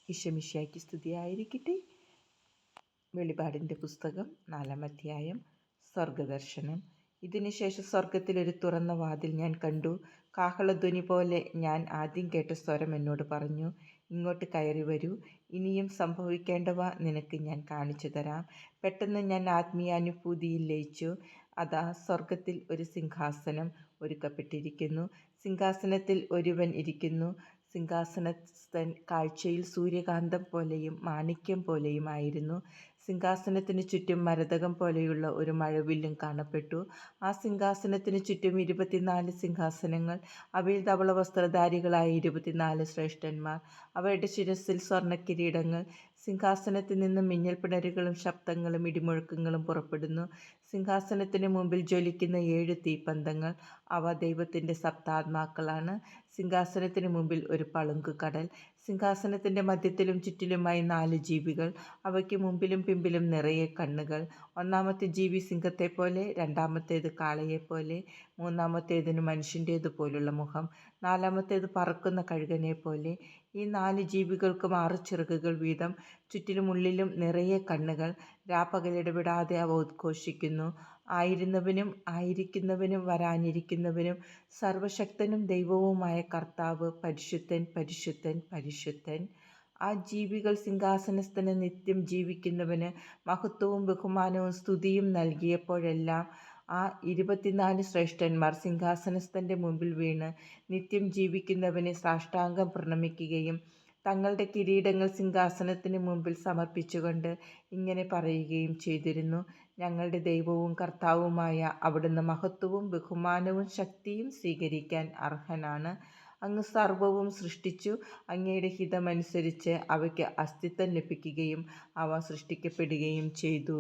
ഈശോമിശിഹായ്ക്ക് സ്തുതിയായിരിക്കട്ടെ. വെളിപാടിൻ്റെ പുസ്തകം 4-ാം അധ്യായം. സ്വർഗദർശനം. ഇതിനുശേഷം സ്വർഗത്തിൽ ഒരു തുറന്ന വാതിൽ ഞാൻ കണ്ടു. കാഹളധ്വനി പോലെ ഞാൻ ആദ്യം കേട്ട സ്വരം എന്നോട് പറഞ്ഞു, ഇങ്ങോട്ട് കയറി വരൂ, ഇനിയും സംഭവിക്കേണ്ടവ നിനക്ക് ഞാൻ കാണിച്ചു തരാം. പെട്ടെന്ന് ഞാൻ ആത്മീയാനുഭൂതിയിൽ ലയിച്ചു. അതാ, സ്വർഗത്തിൽ ഒരു സിംഹാസനം ഒരുക്കപ്പെട്ടിരിക്കുന്നു. സിംഹാസനത്തിൽ ഒരുവൻ ഇരിക്കുന്നു. സിംഹാസനസ്ഥൻ കാഴ്ചയിൽ സൂര്യകാന്തം പോലെയും മാണിക്യം പോലെയുമായിരുന്നു. സിംഹാസനത്തിനു ചുറ്റും മരതകം പോലെയുള്ള ഒരു മഴവില്ലും കാണപ്പെട്ടു. ആ സിംഹാസനത്തിനു ചുറ്റും 24 സിംഹാസനങ്ങൾ. അവയിൽ ധവളവസ്ത്രധാരികളായ 24 ശ്രേഷ്ഠന്മാർ. അവരുടെ ശിരസ്സിൽ സ്വർണ്ണക്കിരീടങ്ങൾ. സിംഹാസനത്തിൽ നിന്ന് മിന്നൽപ്പിണരുകളും ശബ്ദങ്ങളും ഇടിമുഴക്കങ്ങളും പുറപ്പെടുന്നു. സിംഹാസനത്തിനു മുമ്പിൽ ജ്വലിക്കുന്ന 7 തീപ്പന്തങ്ങൾ. അവ ദൈവത്തിൻ്റെ സപ്താത്മാക്കളാണ്. സിംഹാസനത്തിനു മുമ്പിൽ ഒരു പളുങ്കുകടൽ. സിംഹാസനത്തിൻ്റെ മധ്യത്തിലും ചുറ്റിലുമായി 4 ജീവികൾ. അവയ്ക്ക് മുമ്പിലും പിമ്പിലും നിറയെ കണ്ണുകൾ. ഒന്നാമത്തെ ജീവി സിംഹത്തെപ്പോലെ, രണ്ടാമത്തേത് കാളയെപ്പോലെ, മൂന്നാമത്തേതിന് മനുഷ്യൻ്റേതുപോലുള്ള മുഖം, നാലാമത്തേത് പറക്കുന്ന കഴുകനെപ്പോലെ. ഈ 4 ജീവികൾക്കും 6 ചിറകുകൾ വീതം. ചുറ്റിലും ഉള്ളിലും നിറയെ കണ്ണുകൾ. രാപ്പകലിടവിടാതെ അവ ഉദ്ഘോഷിക്കുന്നു, ആയിരുന്നവനും ആയിരിക്കുന്നവനും വരാനിരിക്കുന്നവനും സർവശക്തനും ദൈവവുമായ കർത്താവ് പരിശുദ്ധൻ, പരിശുദ്ധൻ, പരിശുദ്ധൻ. ആ ജീവികൾ സിംഹാസനസ്ഥന് നിത്യം ജീവിക്കുന്നവന് മഹത്വവും ബഹുമാനവും സ്തുതിയും നൽകിയപ്പോഴെല്ലാം ആ 24 ശ്രേഷ്ഠന്മാർ സിംഹാസനസ്ഥൻ്റെ മുമ്പിൽ വീണ് നിത്യം ജീവിക്കുന്നവനെ സാഷ്ടാംഗം പ്രണമിക്കുകയും തങ്ങളുടെ കിരീടങ്ങൾ സിംഹാസനത്തിന് മുമ്പിൽ സമർപ്പിച്ചുകൊണ്ട് ഇങ്ങനെ പറയുകയും ചെയ്തിരുന്നു, ഞങ്ങളുടെ ദൈവവും കർത്താവുമായ അവിടുന്ന് മഹത്വവും ബഹുമാനവും ശക്തിയും സ്വീകരിക്കാൻ അർഹനാണ്. അങ്ങ് സർവ്വവും സൃഷ്ടിച്ചു. അങ്ങയുടെ ഹിതമനുസരിച്ച് അവയ്ക്ക് അസ്തിത്വം ലഭിക്കുകയും അവ സൃഷ്ടിക്കപ്പെടുകയും ചെയ്തു.